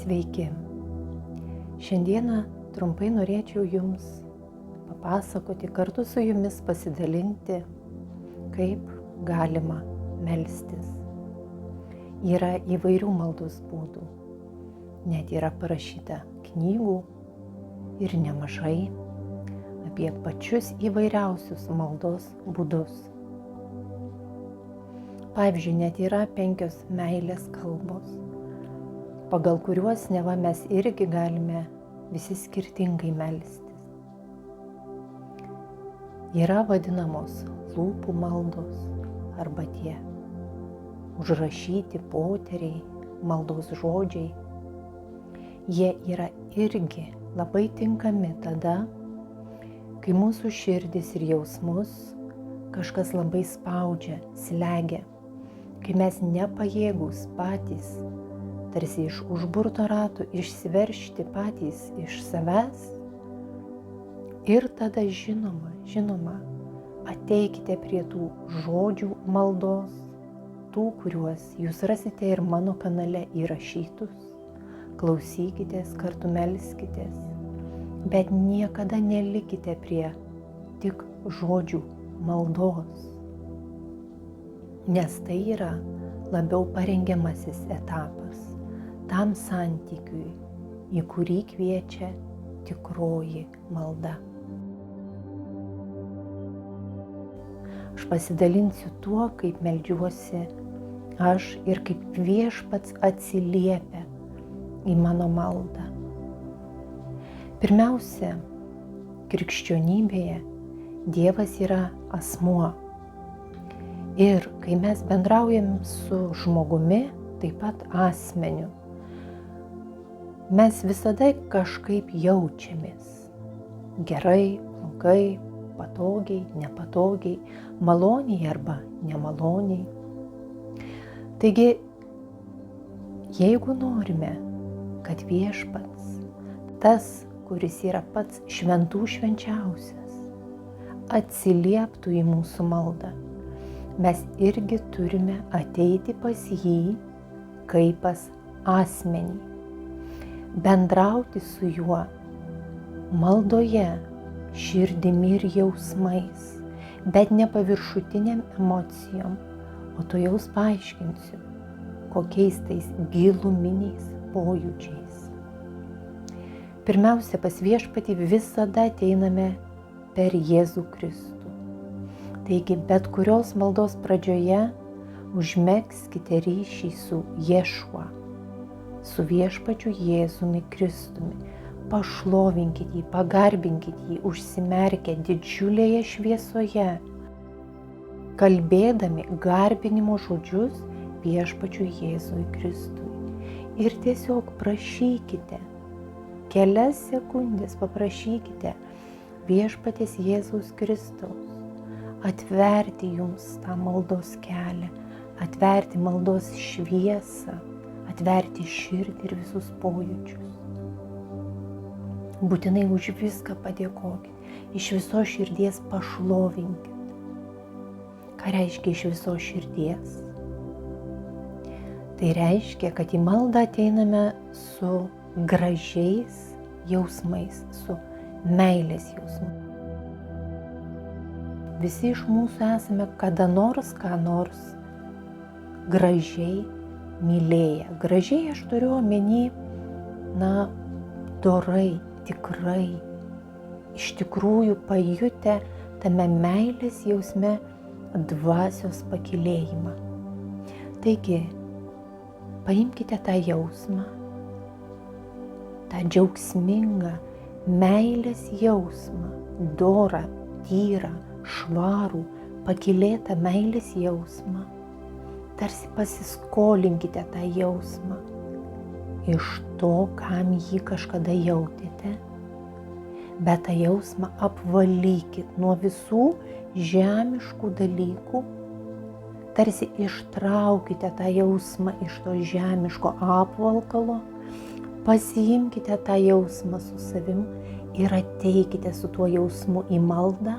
Sveiki. Šiandieną trumpai norėčiau Jums papasakoti, kartu su Jumis pasidalinti, kaip galima melstis. Yra įvairių maldos būdų. Net yra parašyta knygų ir nemažai apie pačius įvairiausius maldos būdus. Pavyzdžiui, net yra 5 meilės kalbos, pagal kuriuos neva mes irgi galime visi skirtingai melstis. Yra vadinamos lūpų maldos arba tie užrašyti poteriai, maldos žodžiai. Jie yra irgi labai tinkami tada, kai mūsų širdis ir jausmus kažkas labai spaudžia, slegia, kai mes nepajėgūs patys, tarsi iš užburto rato išsiveržti patys iš savęs. Ir tada žinoma, ateikite prie tų žodžių maldos, tų, kuriuos jūs rasite ir mano kanale įrašytus. Klausykitės, kartu melskitės, bet niekada nelikite prie tik žodžių maldos, nes tai yra labiau parengiamasis etapas tam santykiui, į kurį kviečia tikroji malda. Aš pasidalinsiu tuo, kaip meldžiuosi aš ir kaip Viešpats atsiliepia į mano maldą. Pirmiausia, krikščionybėje Dievas yra asmuo. Ir kai mes bendraujam su žmogumi, taip pat asmeniu, mes visada kažkaip jaučiamės. Gerai, blogai, patogiai, nepatogiai, maloniai arba nemaloniai. Taigi, jeigu norime, kad Viešpats, tas, kuris yra pats šventų švenčiausias, atsilieptų į mūsų maldą, mes irgi turime ateiti pas jį kaip pas asmenį, bendrauti su juo maldoje, širdimi ir jausmais, bet ne paviršutiniam emocijom, o to jaus paaiškinsiu, kokiais tais giluminiais pojūčiais. Pirmiausia, pas Viešpatį visada ateiname per Jėzų Kristų. Taigi, bet kurios maldos pradžioje užmegzkite ryšį su Ješua, su Viešpačiu Jėzumi Kristumi. Pašlovinkit jį, pagarbinkit jį, užsimerkę didžiulėje šviesoje, kalbėdami garbinimo žodžius Viešpačiu Jėzui Kristui. Ir tiesiog prašykite, kelias sekundės paprašykite Viešpaties Jėzaus Kristaus atverti jums tą maldos kelią, atverti maldos šviesą, atverti širdį ir visus pojūčius. Būtinai už viską padėkokit, iš viso širdies pašlovinkit. Ką reiškia iš viso širdies? Tai reiškia, kad į maldą ateiname su gražiais jausmais, su meilės jausmais. Visi iš mūsų esame kada nors ką nors gražiai mylėję. Gražiai aš turiu omeny, dorai, tikrai, iš tikrųjų pajutę tame meilės jausme dvasios pakylėjimą. Taigi, paimkite tą jausmą, tą džiaugsmingą meilės jausmą, dorą, tyrą, švarų, pakylėtą meilės jausmą. Tarsi pasiskolinkite tą jausmą iš to, kam jį kažkada jautėte, bet tą jausmą apvalykit nuo visų žemiškų dalykų. Tarsi ištraukite tą jausmą iš to žemiško apvalkalo, pasiimkite tą jausmą su savim ir ateikite su tuo jausmu į maldą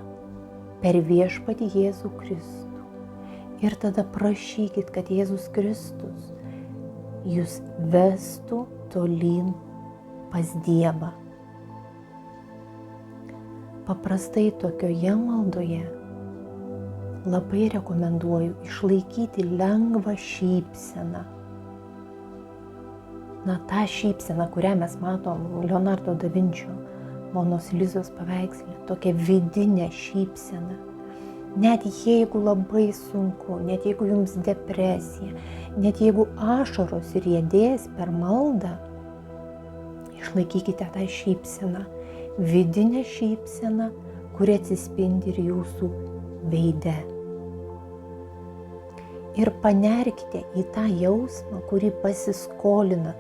per Viešpatį Jėzų Kristų. Ir tada prašykit, kad Jėzus Kristus jūs vestų tolyn pas Dievą. Paprastai tokioje maldoje labai rekomenduoju išlaikyti lengvą šypseną. Na, tą šypseną, kurią mes matom Leonardo da Vinčio Monos Lizos paveiksle, tokia vidinė šypsena. Net jeigu labai sunku, net jeigu jums depresija, net jeigu ašaros riedės per maldą, išlaikykite tą šypseną, vidinę šypseną, kuri atsispindi ir jūsų veide. Ir panerkite į tą jausmą, kurį pasiskolinat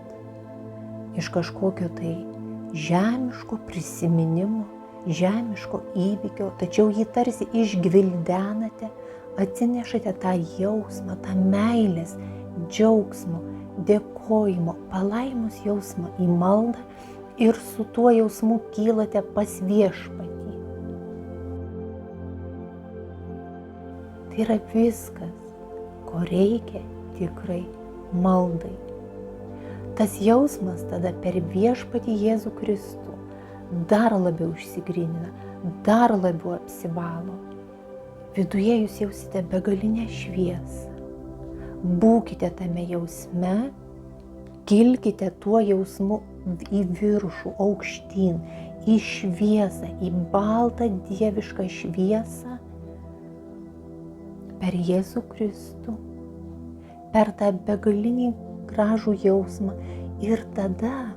iš kažkokio tai žemiško prisiminimo, žemiško įvykio, tačiau jį tarsi išgvildenate, atsinešate tą jausmą, tą meilės, džiaugsmo, dėkojimo, palaimos jausmą į maldą ir su tuo jausmu kylate pas Viešpatį. Tai yra viskas, ko reikia tikrai maldai. Tas jausmas tada per Viešpatį Jėzų Kristų dar labiau išsigrynina, dar labiau apsivalo. Viduje jūs jausite begalinę šviesą. Būkite tame jausme, kilkite tuo jausmu į viršų, aukštyn, į šviesą, į baltą dievišką šviesą per Jėzų Kristų, per tą begalinį gražų jausmą ir tada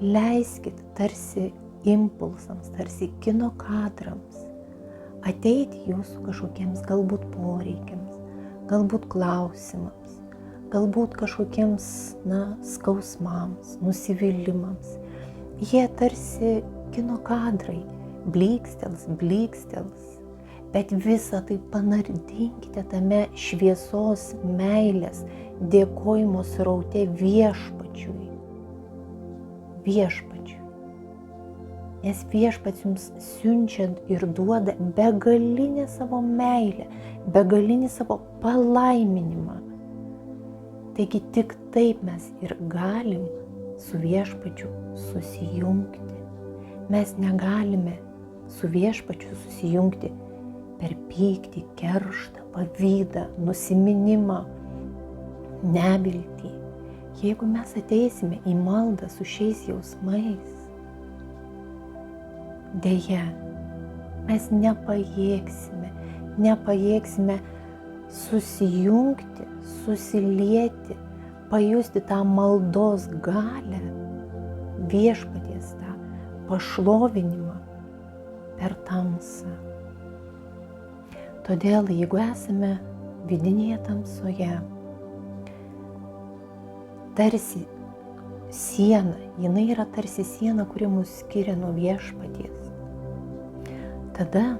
leiskit tarsi impulsams, tarsi kino kadrams ateiti jūsų kažkokiems galbūt poreikiams, galbūt klausimams, galbūt kažkokiems, skausmams, nusivylimams. Jie tarsi kino kadrai, blykstels, bet visą tai panardinkite tame šviesos, meilės, dėkojimo sraute Viešpačiui. Nes Viešpats jums siunčiant ir duoda begalinę savo meilę, begalinį savo palaiminimą. Taigi tik taip mes ir galim su Viešpačiu susijungti. Mes negalime su Viešpačiu susijungti per pyktį, kerštą, pavydą, nusiminimą, neviltį. Jeigu mes ateisime į maldą su šiais jausmais, deja, mes nepajėgsime susijungti, susilieti, pajusti tą maldos galią, Viešpaties tą pašlovinimą per tamsą. Todėl, jeigu esame vidinėje tamsoje, tarsi siena, jinai yra tarsi siena, kuri mus skiria nuo Viešpaties. Tada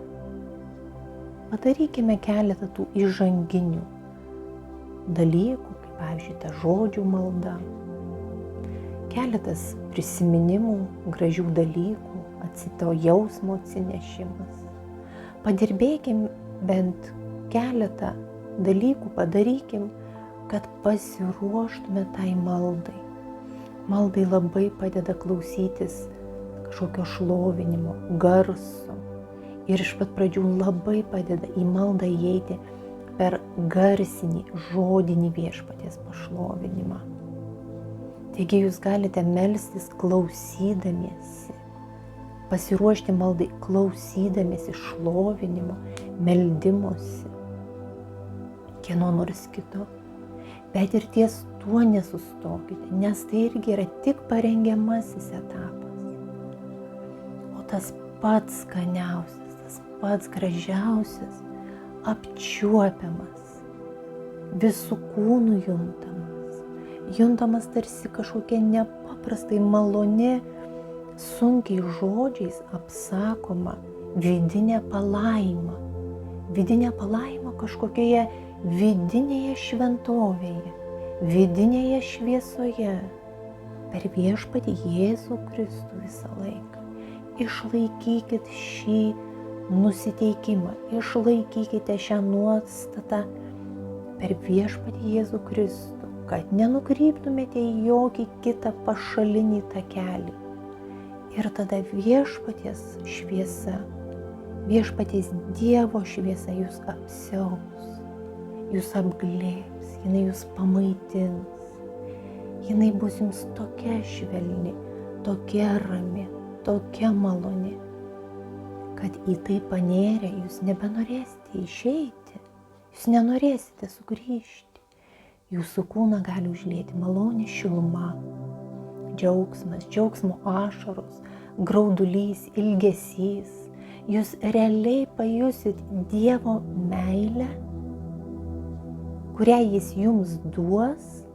padarykime keletą tų įžanginių dalykų, kaip pavyzdžiui, ta žodžių malda, keletas prisiminimų, gražių dalykų, to jausmo atsinešimas. Padirbėkim bent keletą dalykų, padarykim, kad pasiruoštume tai maldai. Maldai labai padeda klausytis kažkokio šlovinimo, garso. Ir iš pat pradžių labai padeda į maldą įeiti per garsinį, žodinį Viešpaties pašlovinimą. Taigi jūs galite melstis klausydamiesi, pasiruošti maldai klausydamiesi šlovinimo, meldimosi, kieno nors kito. Bet ir ties tuo nesustokite, nes tai irgi yra tik parengiamasis etapas. O tas pats skaniausias, tas pats gražiausias, apčiuopiamas, visų kūnų juntamas tarsi kažkokia nepaprastai maloni, sunkiai žodžiais apsakoma vidinė palaima. Vidinė palaima kažkokioje vidinėje šventovėje, vidinėje šviesoje, per Viešpatį Jėzų Kristų visą laiką. Išlaikykit šį nusiteikimą, išlaikykite šią nuostatą per Viešpatį Jėzų Kristų, kad nenukryptumėte į jokį kitą pašalinį takelį. Ir tada viešpaties šviesa, viešpaties Dievo šviesa jūs apsiaus, jūs apglėbs, jinai jūs pamaitins. Jinai bus jums tokia švelni, tokia rami, tokia maloni, kad į tai panėrę jūs nebenorėsite išeiti, jūs nenorėsite sugrįžti. Jūsų kūną gali užlieti maloni šiluma, džiaugsmas, džiaugsmo ašaros, graudulys, ilgesys. Jūs realiai pajusit Dievo meilę, kurią Jis jums duos,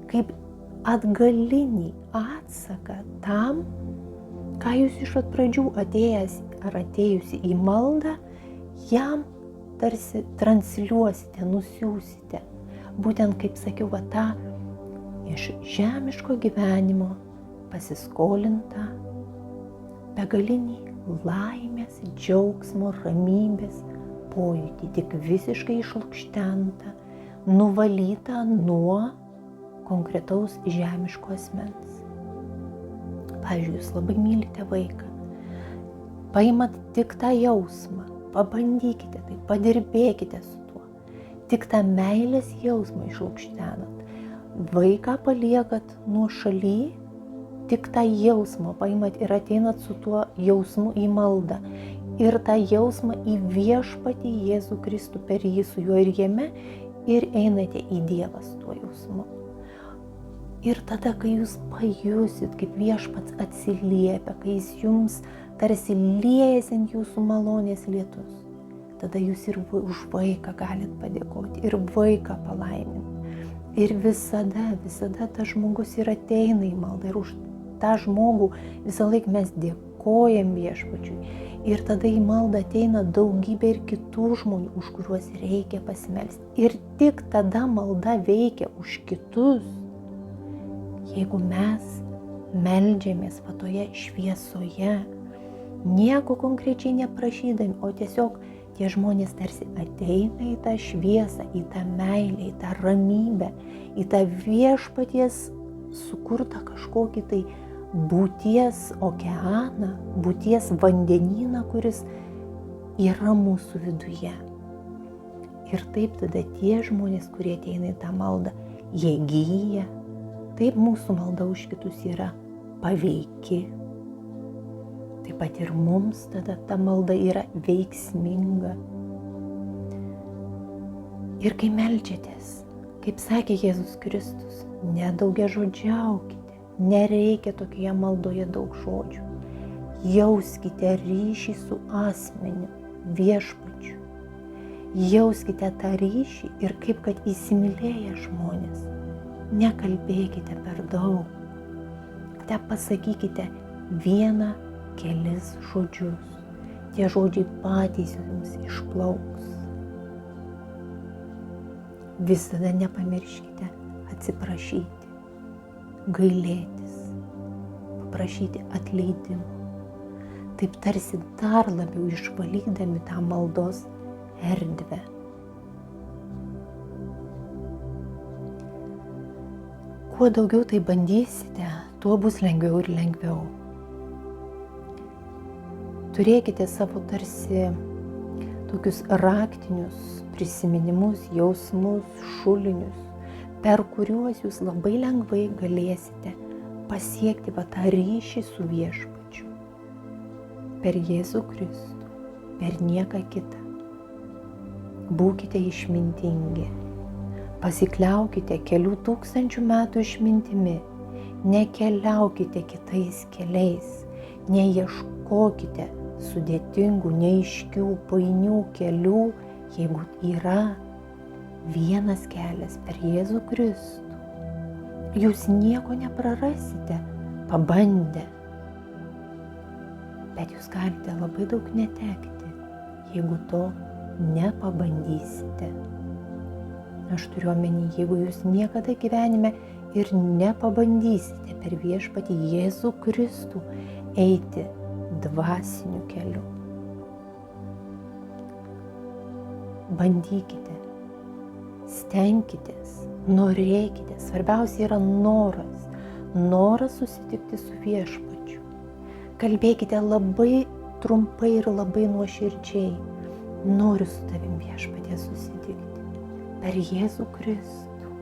kaip atgalinį atsaką tam, ką jūs iš pat pradžių atėjęs ar atėjusi į maldą, jam tarsi transliuosite, nusiųsite. Būtent, kaip sakiau, tą iš žemiško gyvenimo pasiskolintą begalinį laimės, džiaugsmo, ramybės pojūtį, tik visiškai išlukštentą, nuvalytą nuo konkretaus žemiško asmens. Pavyzdžiui, jūs labai mylite vaiką, paimat tik tą jausmą, pabandykite tai, padirbėkite su tuo, tik tą meilės jausmą išlukštenat. Vaiką paliekat nuošaly, tik tą jausmą paimat ir ateinat su tuo jausmu į maldą. Ir tą jausmą į viešpatį Jėzų Kristų, per jį, su juo ir jame, ir einate į Dievą su tuo jausmu. Ir tada, kai jūs pajusit, kaip viešpats atsiliepia, kai jis jums tarsi liejasi ant jūsų malonės lietus, tada jūs ir už vaiką galit padėkoti, ir vaiką palaiminti. Ir visada tas žmogus ir ateina į maldą, ir už tą žmogų visą laiką mes dėkojam viešpačiui. Ir tada į maldą ateina daugybė ir kitų žmonių, už kuriuos reikia pasimelsti. Ir tik tada malda veikia už kitus, jeigu mes meldžiamės va toje šviesoje, nieko konkrečiai neprašydami, o tiesiog tie žmonės tarsi ateina į tą šviesą, į tą meilę, į tą ramybę, į tą viešpaties sukurtą kažkokį tai būties okeaną, būties vandenyną, kuris yra mūsų viduje. Ir taip tada tie žmonės, kurie ateina į tą maldą, jie gyja. Taip mūsų malda už kitus yra paveiki. Taip pat ir mums tada ta malda yra veiksminga. Ir kai meldžiatės, kaip sakė Jėzus Kristus, nedaugiažodžiaukite, nereikia tokioje maldoje daug žodžių. Jauskite ryšį su asmeniu, viešpačiu. Jauskite tą ryšį ir kaip kad įsimylėję žmonės. Nekalbėkite per daug. Te pasakykite vieną, kelis žodžius. Tie žodžiai patys jums išplauks. Visada nepamirškite atsiprašyti, gailėtis, paprašyti atleidimo. Taip tarsi dar labiau išvalydami tą maldos erdvę. Kuo daugiau tai bandysite, tuo bus lengviau ir lengviau. Turėkite savo tarsi tokius raktinius prisiminimus, jausmus, šulinius, per kuriuos jūs labai lengvai galėsite pasiekti va tą ryšį su viešpačiu. Per Jėzų Kristų, per nieką kitą. Būkite išmintingi. Pasikliaukite kelių tūkstančių metų išmintimi, nekeliaukite kitais keliais, neieškokite sudėtingų, neaiškių, painių kelių, jeigu yra vienas kelias per Jėzų Kristų. Jūs nieko neprarasite, pabandę, bet jūs galite labai daug netekti, jeigu to nepabandysite. Aš turiu omeny, jeigu jūs niekada gyvenime ir nepabandysite per viešpatį Jėzų Kristų eiti dvasiniu keliu. Bandykite, Stenkitės, norėkite, svarbiausia yra noras. Noras susitikti su viešpačiu. Kalbėkite labai trumpai ir labai nuoširdžiai. Noriu su tavim viešpatie susitikti. Per Jėzų Kristų.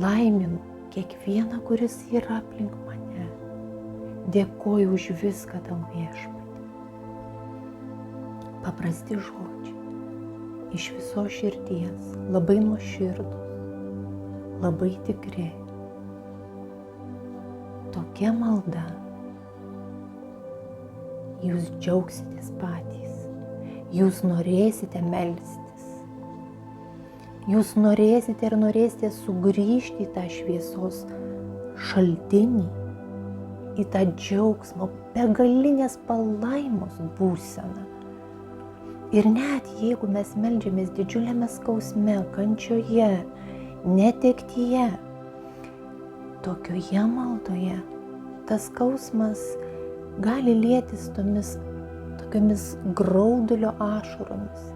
Laiminu kiekvieną, kuris yra aplink mane. Dėkoju už viską tau viešpatie. Paprasti žodžiai. Iš viso širdies, labai nuoširdus, labai tikri. Tokia malda. Jūs džiaugsitės patys. Jūs norėsite melstis. Jūs norėsite ir norėsite sugrįžti į tą šviesos šaltinį, į tą džiaugsmo, begalinės palaimos būseną. Ir net jeigu mes meldžiamės didžiuliame skausme, kančioje, netektyje, tokioje maldoje tas skausmas gali lietis tokiamis graudulio ašaromis,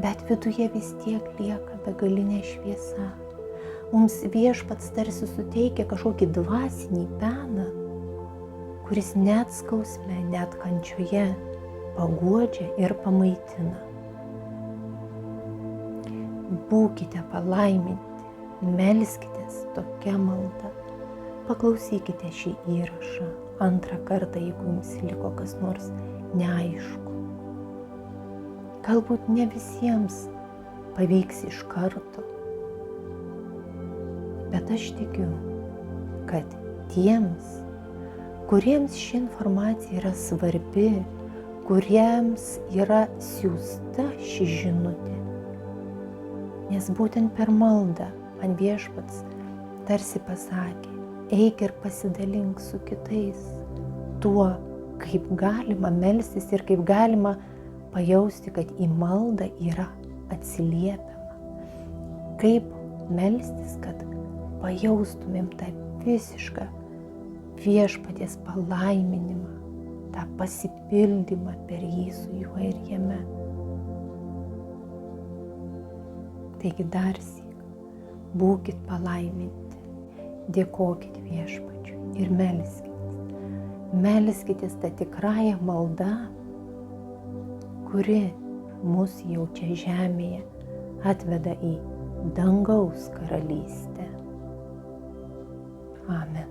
bet viduje vis tiek lieka begalinė šviesa. Mums viešpats tarsi suteikia kažkokį dvasinį peną, kuris net skausme, net kančioje paguodžia ir pamaitina. Būkite palaiminti, melskitės tokia malda. Paklausykite šį įrašą antrą kartą, jeigu jums liko kas nors neaišku. Galbūt ne visiems pavyks iš karto, bet aš tikiu, kad tiems, kuriems ši informacija yra svarbi, kuriems yra siųsta ši žinutė. Nes būtent per maldą man viešpats tarsi pasakė, eik ir pasidalink su kitais tuo, kaip galima melstis ir kaip galima pajausti, kad į maldą yra atsiliepiama. Kaip melstis, kad pajaustumėm tą visišką viešpaties palaiminimą, tą pasipildymą per jį su juo ir jame. Taigi darsyk, būkit palaiminti, dėkokit viešpačiui ir melskitės. Melskitės tą tikrąją maldą, kuri mus jau čia žemėje atveda į dangaus karalystę. Amen.